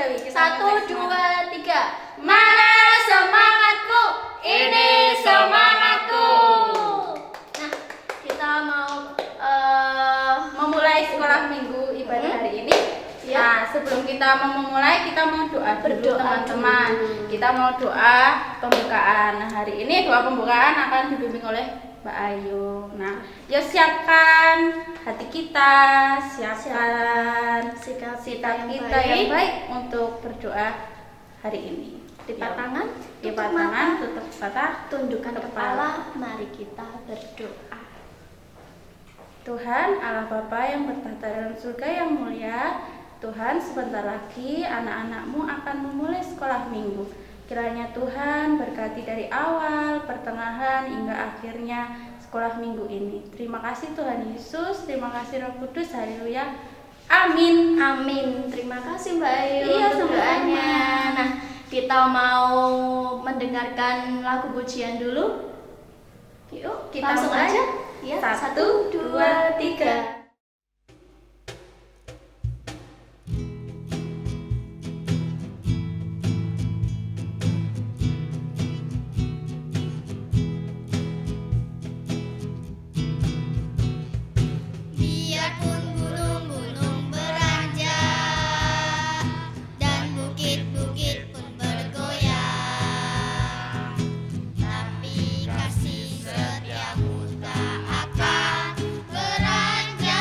Dewi. Satu, dua, tiga. Mana semangatku? Ini semangatku. Nah, kita mau memulai sekolah minggu ibadah hari ini. Ya. Nah, sebelum kita memulai, kita mau doa dulu Berdoa teman-teman. dulu. Kita mau doa pembukaan. Nah, hari ini doa pembukaan akan dibimbing oleh Mbak Ayu. Nah, yuk siapkan hati kita, siapkan sikap sikap kita yang baik untuk berdoa hari ini. Lipat tangan, Lipat tangan, tutup mata, tundukkan kepala. Mari kita berdoa. Tuhan Allah Bapa yang bertahta dalam surga yang mulia, Tuhan sebentar lagi anak-anak-Mu akan memulai sekolah minggu. Kiranya Tuhan berkati dari awal, pertengahan, hingga akhirnya sekolah minggu ini. Terima kasih Tuhan Yesus, terima kasih Roh Kudus, haleluya, amin. Amin. Terima kasih Mbak Ayu Iya, untuk sama-sama. doanya. Nah, kita mau mendengarkan lagu pujian dulu. Yuk, Kita langsung mulai. aja. Ya, Satu, dua, tiga. Biarpun gunung-gunung beranjak dan bukit-bukit pun bergoyang, tapi kasih setiamu tak akan beranjak.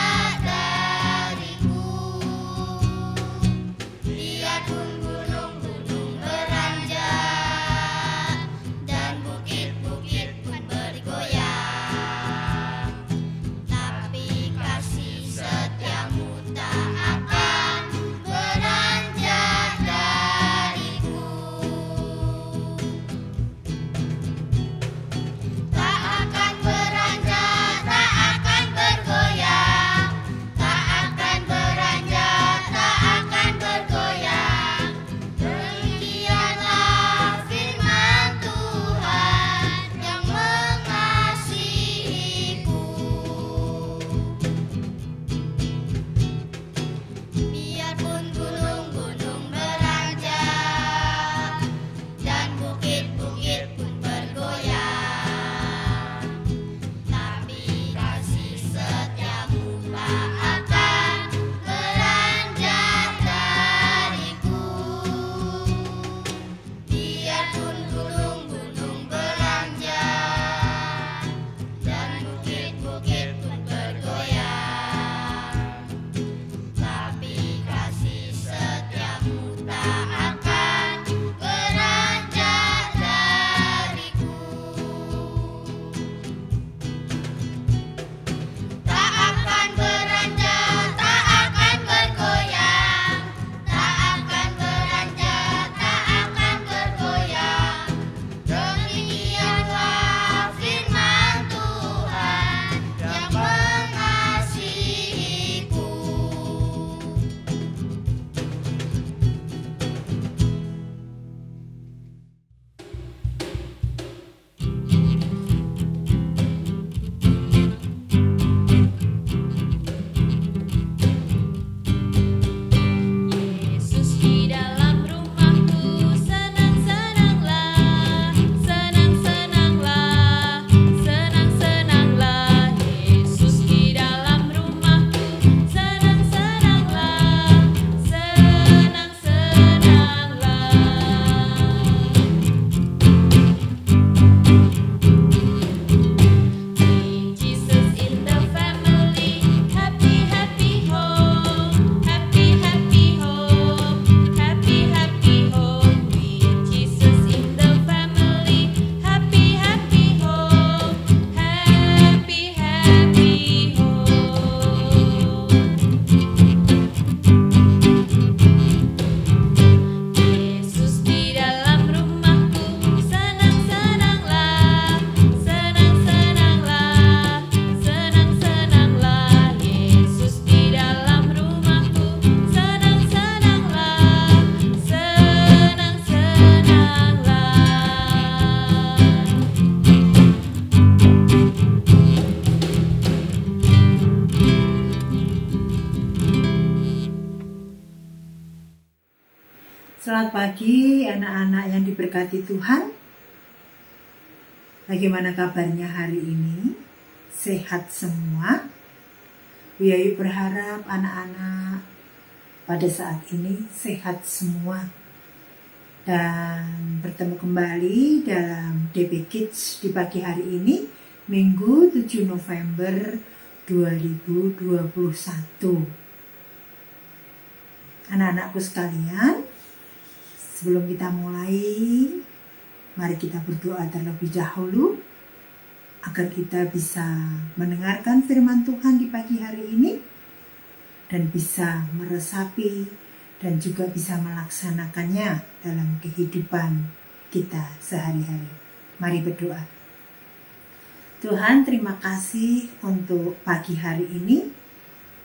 Selamat pagi anak-anak yang diberkati Tuhan. Bagaimana kabarnya hari ini? Sehat semua? Bu Yayu berharap anak-anak pada saat ini sehat semua. Dan bertemu kembali dalam DP Kids di pagi hari ini, Minggu 7 November 2021. Anak-anakku sekalian, sebelum kita mulai, mari kita berdoa terlebih dahulu agar kita bisa mendengarkan firman Tuhan di pagi hari ini dan bisa meresapi dan juga bisa melaksanakannya dalam kehidupan kita sehari-hari. Mari berdoa. Tuhan, terima kasih untuk pagi hari ini.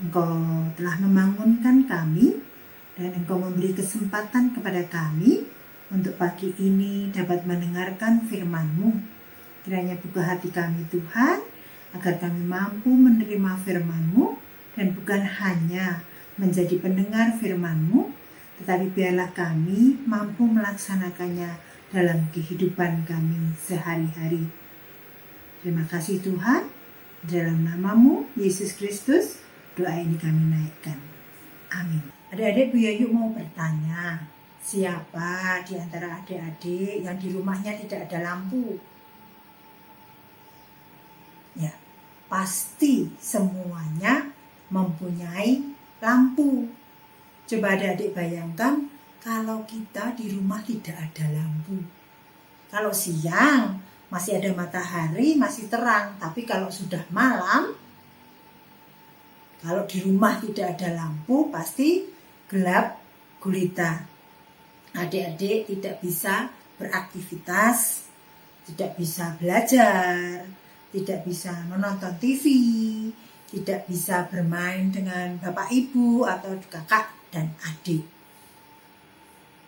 Engkau telah membangunkan kami dan Engkau memberi kesempatan kepada kami untuk pagi ini dapat mendengarkan firman-Mu. Kiranya buka hati kami Tuhan, agar kami mampu menerima firman-Mu dan bukan hanya menjadi pendengar firman-Mu, tetapi biarlah kami mampu melaksanakannya dalam kehidupan kami sehari-hari. Terima kasih Tuhan, dalam nama-Mu, Yesus Kristus, doa ini kami naikkan. Amin. Adik-adik, Bu Yayu mau bertanya, siapa di antara adik-adik yang di rumahnya tidak ada lampu? Ya, pasti semuanya mempunyai lampu. Coba adik-adik bayangkan kalau kita di rumah tidak ada lampu. Kalau siang masih ada matahari, masih terang. Tapi kalau sudah malam, kalau di rumah tidak ada lampu, pasti gelap gulita. Adik-adik tidak bisa beraktivitas, tidak bisa belajar, tidak bisa menonton TV, tidak bisa bermain dengan bapak ibu atau kakak dan adik.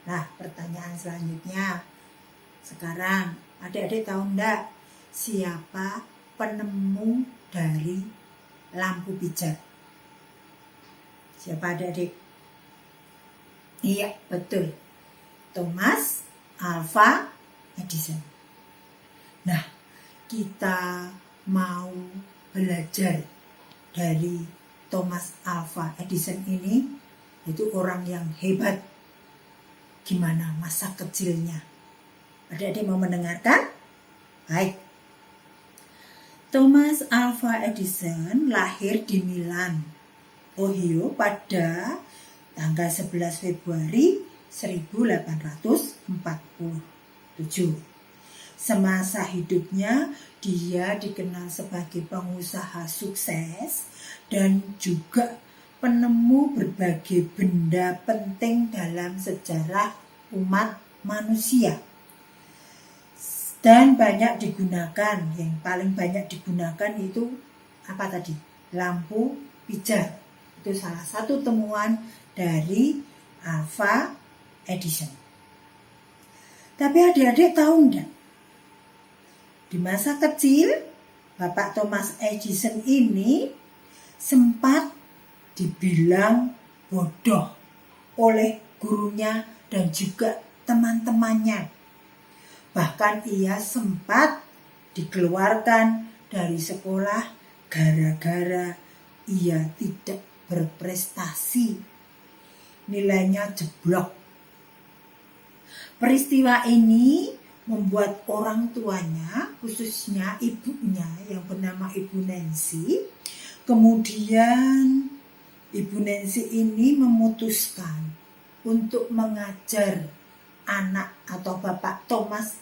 Nah, pertanyaan selanjutnya. Sekarang, adik-adik tahu enggak siapa penemu dari lampu pijar? Siapa adik-adik? Iya, betul. Thomas Alva Edison. Nah, kita mau belajar dari Thomas Alva Edison ini, itu orang yang hebat. Gimana masa kecilnya? Adik-adik mau mendengarkan? Baik. Thomas Alva Edison lahir di Milan, Ohio pada tanggal 11 Februari 1847. Semasa hidupnya, dia dikenal sebagai pengusaha sukses dan juga penemu berbagai benda penting dalam sejarah umat manusia. Dan banyak digunakan, yang paling banyak digunakan itu apa tadi? Lampu pijar. Itu salah satu temuan dari Alva Edison. Tapi adik-adik tahu enggak? Di masa kecil, Bapak Thomas Edison ini sempat dibilang bodoh oleh gurunya dan juga teman-temannya. Bahkan ia sempat dikeluarkan dari sekolah gara-gara ia tidak berprestasi. Nilainya jeblok. Peristiwa ini membuat orang tuanya, khususnya ibunya yang bernama Ibu Nancy, kemudian Ibu Nancy ini memutuskan untuk mengajar anak atau Bapak Thomas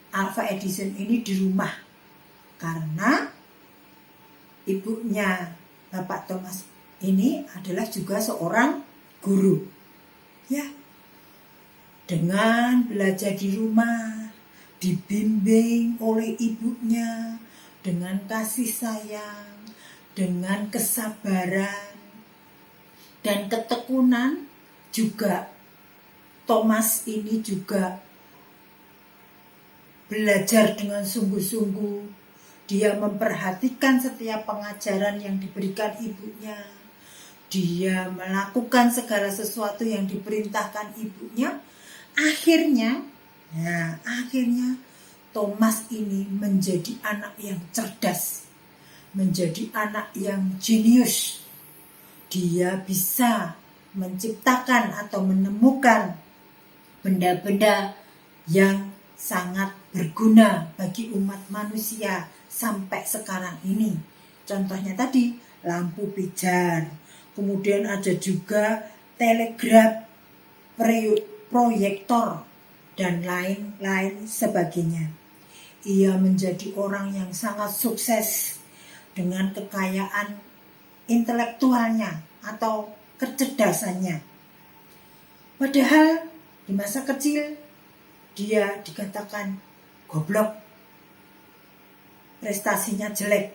Alva Edison ini di rumah, karena ibunya Bapak Thomas ini adalah juga seorang guru. Ya, dengan belajar di rumah, dibimbing oleh ibunya dengan kasih sayang, dengan kesabaran dan ketekunan, juga Thomas ini juga belajar dengan sungguh-sungguh. Dia memperhatikan setiap pengajaran yang diberikan ibunya. Dia melakukan segala sesuatu yang diperintahkan ibunya Akhirnya Thomas ini menjadi anak yang cerdas, menjadi anak yang jenius. Dia bisa menciptakan atau menemukan benda-benda yang sangat berguna bagi umat manusia sampai sekarang ini. Contohnya tadi lampu pijar, kemudian ada juga telegraf, proyektor, dan lain-lain sebagainya. Ia menjadi orang yang sangat sukses dengan kekayaan intelektualnya atau kecerdasannya. Padahal di masa kecil dia dikatakan goblok, prestasinya jelek.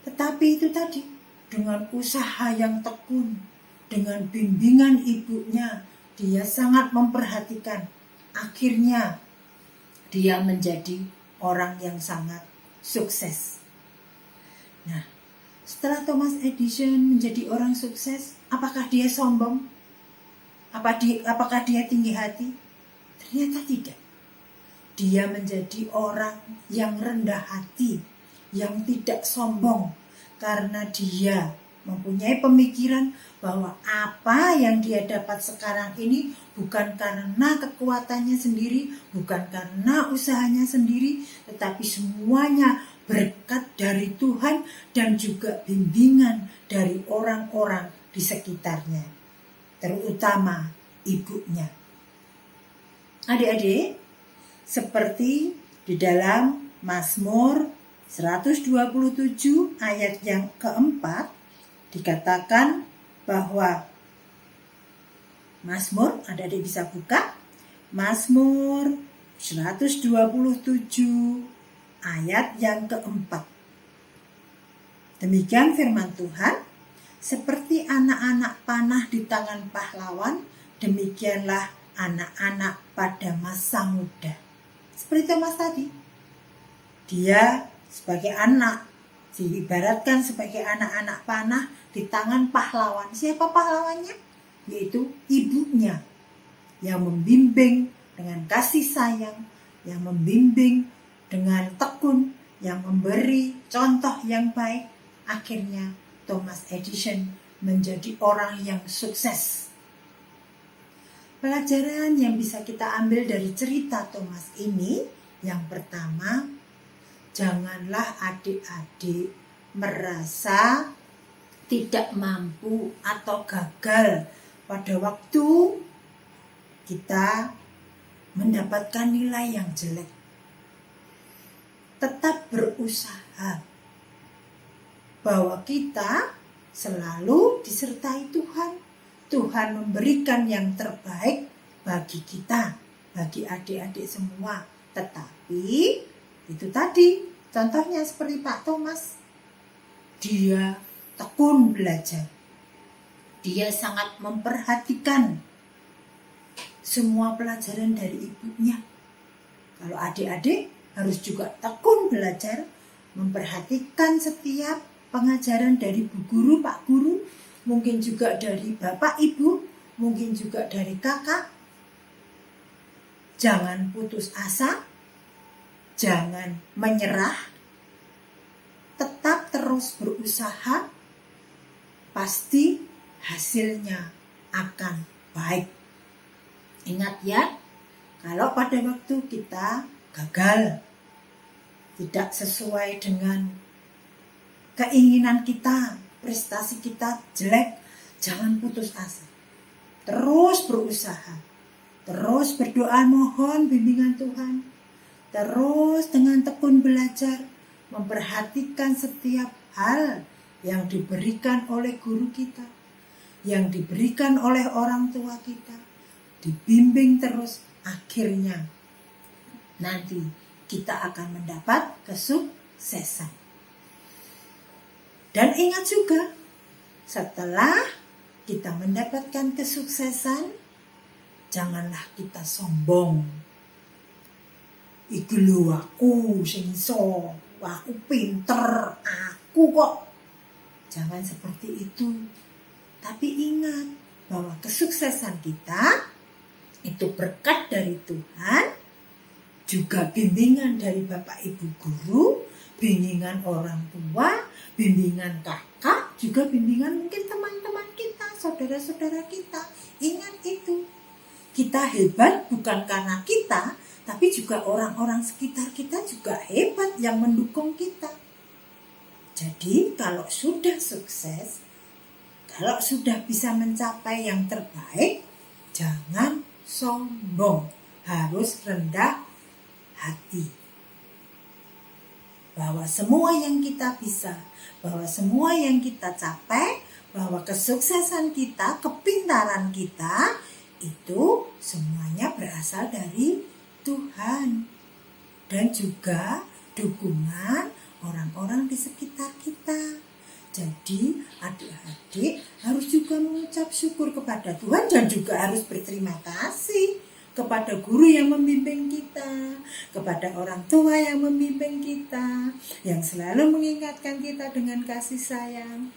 Tetapi itu tadi, dengan usaha yang tekun, dengan bimbingan ibunya, dia sangat memperhatikan. Akhirnya dia menjadi orang yang sangat sukses. Nah, setelah Thomas Edison menjadi orang sukses, apakah dia sombong? Apakah dia tinggi hati? Ternyata tidak. Dia menjadi orang yang rendah hati, yang tidak sombong, karena dia mempunyai pemikiran bahwa apa yang dia dapat sekarang ini bukan karena kekuatannya sendiri, bukan karena usahanya sendiri, tetapi semuanya berkat dari Tuhan dan juga bimbingan dari orang-orang di sekitarnya, terutama ibunya. Adik-adik, seperti di dalam Mazmur 127 ayat yang keempat dikatakan bahwa Mazmur, adik-adik bisa buka, Mazmur 127 ayat yang keempat. Demikian firman Tuhan, seperti anak-anak panah di tangan pahlawan, demikianlah anak-anak pada masa muda. Seperti Thomas tadi, dia sebagai anak, diibaratkan sebagai anak-anak panah di tangan pahlawan. Siapa pahlawannya? Yaitu ibunya, yang membimbing dengan kasih sayang, yang membimbing dengan tekun, yang memberi contoh yang baik. Akhirnya Thomas Edison menjadi orang yang sukses. Pelajaran yang bisa kita ambil dari cerita Thomas ini, yang pertama, janganlah adik-adik merasa tidak mampu atau gagal pada waktu kita mendapatkan nilai yang jelek. Tetap berusaha bahwa kita selalu disertai Tuhan. Tuhan memberikan yang terbaik bagi kita, bagi adik-adik semua. Tetapi itu tadi, contohnya seperti Pak Thomas. Dia tekun belajar. Dia sangat memperhatikan semua pelajaran dari ibunya. Kalau adik-adik harus juga tekun belajar, memperhatikan setiap pengajaran dari Bu Guru, Pak Guru, mungkin juga dari Bapak Ibu, mungkin juga dari kakak. Jangan putus asa, jangan menyerah, tetap terus berusaha, pasti hasilnya akan baik. Ingat ya, kalau pada waktu kita gagal, tidak sesuai dengan keinginan kita, prestasi kita jelek, jangan putus asa. Terus berusaha, terus berdoa mohon bimbingan Tuhan, terus dengan tekun belajar, memperhatikan setiap hal yang diberikan oleh guru kita, yang diberikan oleh orang tua kita, dibimbing terus, akhirnya nanti kita akan mendapat kesuksesan. Dan ingat juga, setelah kita mendapatkan kesuksesan, janganlah kita sombong. Iki lho aku sing iso, aku pinter, aku kok. Jangan seperti itu. Tapi ingat bahwa kesuksesan kita itu berkat dari Tuhan, juga bimbingan dari Bapak Ibu guru, bimbingan orang tua, bimbingan kakak, juga bimbingan mungkin teman-teman kita, saudara-saudara kita. Ingat itu, kita hebat bukan karena kita, tapi juga orang-orang sekitar kita juga hebat yang mendukung kita. Jadi kalau sudah sukses, kalau sudah bisa mencapai yang terbaik, jangan sombong, harus rendah hati. Bahwa semua yang kita bisa, bahwa semua yang kita capai, bahwa kesuksesan kita, kepintaran kita, itu semuanya berasal dari Tuhan. Dan juga dukungan orang-orang di sekitar kita. Jadi adik-adik harus juga mengucap syukur kepada Tuhan dan juga harus berterima kasih kepada guru yang membimbing kita, kepada orang tua yang membimbing kita, yang selalu mengingatkan kita dengan kasih sayang.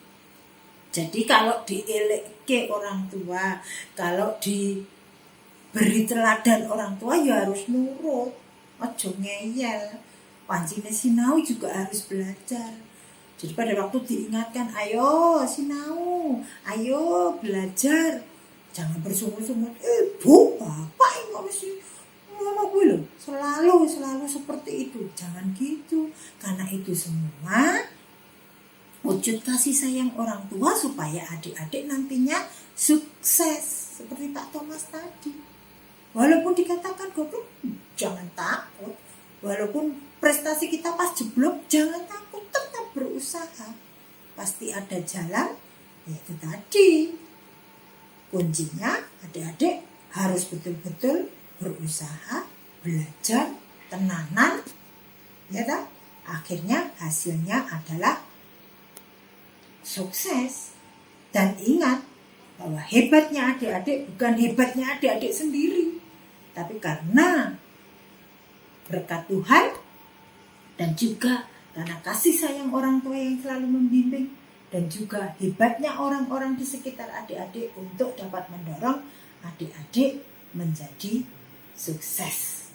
Jadi kalau dieleke orang tua, kalau diberi teladan orang tua ya harus nurut, ojo ngeyel. Pancine sinau juga harus belajar. Jadi pada waktu diingatkan, ayo sinau, ayo belajar. Jangan bersungut-sungut, Bu, Bapak ini mesti ngomong gue loh. Selalu seperti itu. Jangan gitu. Karena itu semua wujud kasih sayang orang tua supaya adik-adik nantinya sukses. Seperti Pak Thomas tadi. Walaupun dikatakan goblok, jangan takut. Walaupun prestasi kita pas jeblok, jangan takut. Tetap berusaha. Pasti ada jalan, yaitu tadi. Kuncinya adik-adik harus betul-betul berusaha, belajar, tenanan, ya tak? Akhirnya hasilnya adalah sukses. Dan ingat bahwa hebatnya adik-adik bukan hebatnya adik-adik sendiri, tapi karena berkat Tuhan dan juga karena kasih sayang orang tua yang selalu membimbing. Dan juga hebatnya orang-orang di sekitar adik-adik untuk dapat mendorong adik-adik menjadi sukses.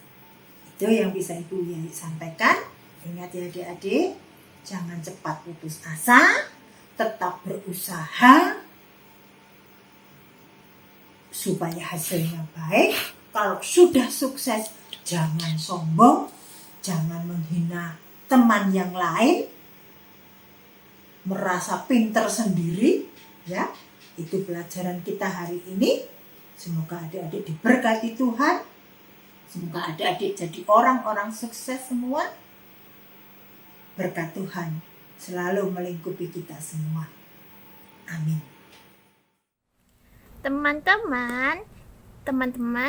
Itu yang bisa Ibu Yai sampaikan. Ingat ya adik-adik, jangan cepat putus asa, tetap berusaha supaya hasilnya baik. Kalau sudah sukses, jangan sombong, jangan menghina teman yang lain, merasa pinter sendiri, ya. Itu pelajaran kita hari ini. Semoga adik-adik diberkati Tuhan. Semoga adik-adik jadi orang-orang sukses semua. Berkat Tuhan selalu melingkupi kita semua. Amin. Teman-teman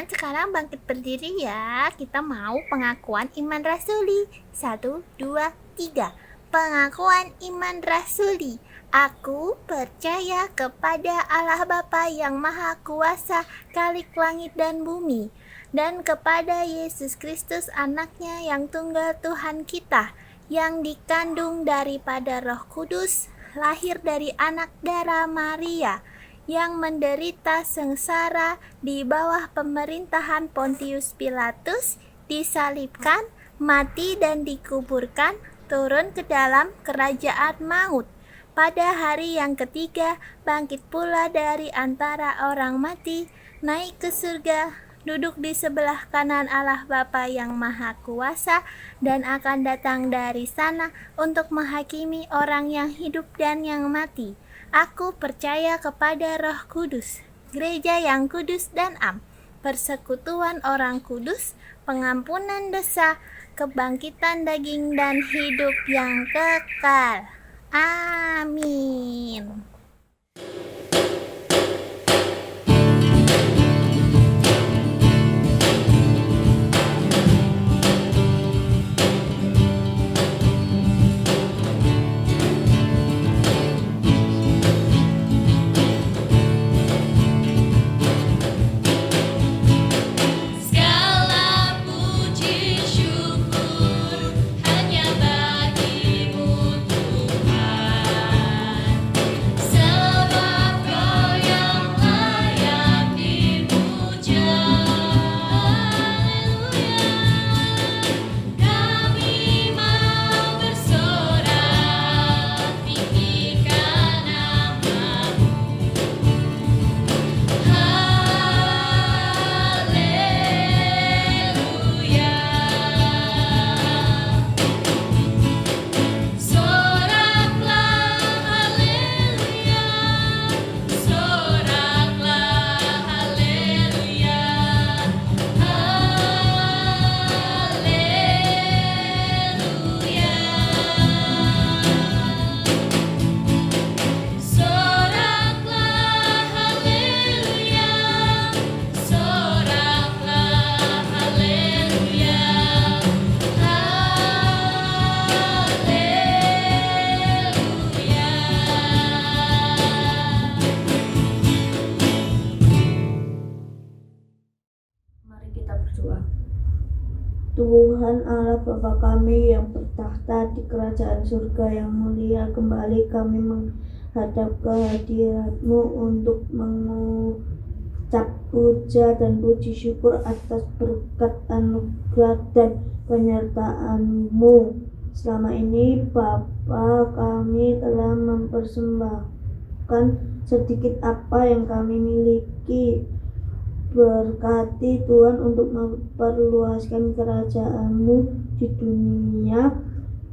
sekarang bangkit berdiri ya. Kita mau pengakuan iman rasuli. 1, 2, 3. Pengakuan iman rasuli. Aku percaya kepada Allah Bapa yang Maha Kuasa, Khalik langit dan bumi, dan kepada Yesus Kristus anaknya yang tunggal Tuhan kita, yang dikandung daripada Roh Kudus, lahir dari anak darah Maria, yang menderita sengsara di bawah pemerintahan Pontius Pilatus, disalibkan, mati dan dikuburkan, turun ke dalam kerajaan maut. Pada hari yang ketiga, bangkit pula dari antara orang mati, naik ke surga, duduk di sebelah kanan Allah Bapa yang Maha Kuasa, dan akan datang dari sana untuk menghakimi orang yang hidup dan yang mati. Aku percaya kepada Roh Kudus, gereja yang kudus dan am, persekutuan orang kudus, pengampunan dosa, kebangkitan daging dan hidup yang kekal. Amin. Segala puji syukur hanya bagimu Tuhan, sebab Kau Tuhan Allah Bapa kami yang bertahta di kerajaan surga yang mulia, kembali kami menghadap ke hadirat-Mu untuk mengucap puja dan puji syukur atas berkat anugerah dan penyertaan-Mu. Selama ini Bapa, kami telah mempersembahkan sedikit apa yang kami miliki. Berkati Tuhan untuk memperluaskan kerajaan-Mu di dunia.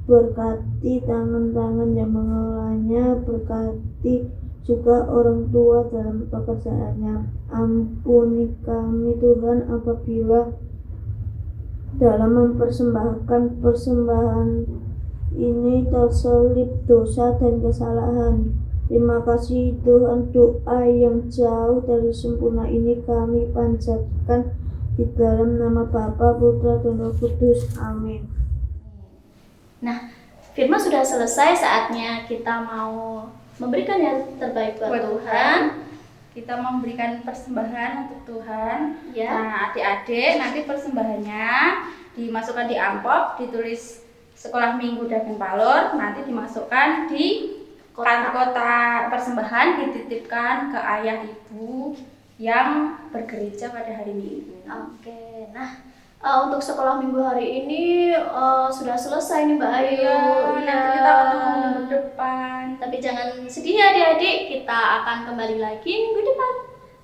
Berkati tangan-tangan yang mengelolanya. Berkati juga orang tua dalam pekerjaannya. Ampuni kami Tuhan apabila dalam mempersembahkan persembahan ini terselip dosa dan kesalahan. Terima kasih Tuhan, doa yang jauh dari sempurna ini kami panjatkan di dalam nama Bapa, Putra, dan Roh Kudus. Amin. Nah, firman sudah selesai, saatnya kita mau memberikan yang terbaik buat Tuhan. Kita memberikan persembahan untuk Tuhan. Ya. Nah, adik-adik nanti persembahannya dimasukkan di amplop, ditulis Sekolah Minggu Dagen Palur, nanti dimasukkan di kotak persembahan, dititipkan ke ayah ibu yang bergereja pada hari Minggu. Oke, nah untuk sekolah minggu hari ini sudah selesai nih Mbak Ayu. Nanti kita ketemu minggu depan Tapi jangan sedih ya adik-adik, kita akan kembali lagi minggu depan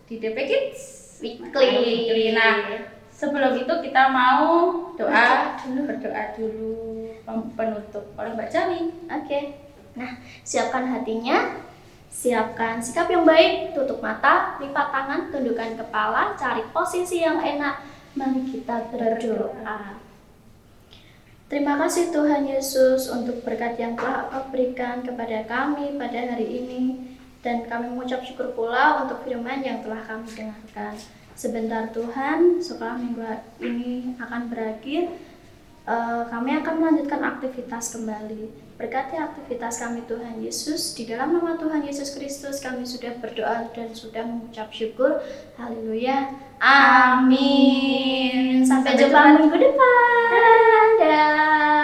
di DP Kids Weekly. Nah, sebelum itu kita mau berdoa dulu penutup oleh Mbak Jawi. Oke. Nah, siapkan hatinya, siapkan sikap yang baik, tutup mata, lipat tangan, tundukkan kepala, cari posisi yang enak. Mari kita berdoa. Terima kasih Tuhan Yesus untuk berkat yang telah Engkau berikan kepada kami pada hari ini. Dan kami mengucap syukur pula untuk firman yang telah kami dengarkan. Sebentar Tuhan, sekolah minggu ini akan berakhir. Kami akan melanjutkan aktivitas kembali. Berkati aktivitas kami Tuhan Yesus. Di dalam nama Tuhan Yesus Kristus kami sudah berdoa dan sudah mengucap syukur. Haleluya. Amin. Sampai jumpa minggu depan. Dadah.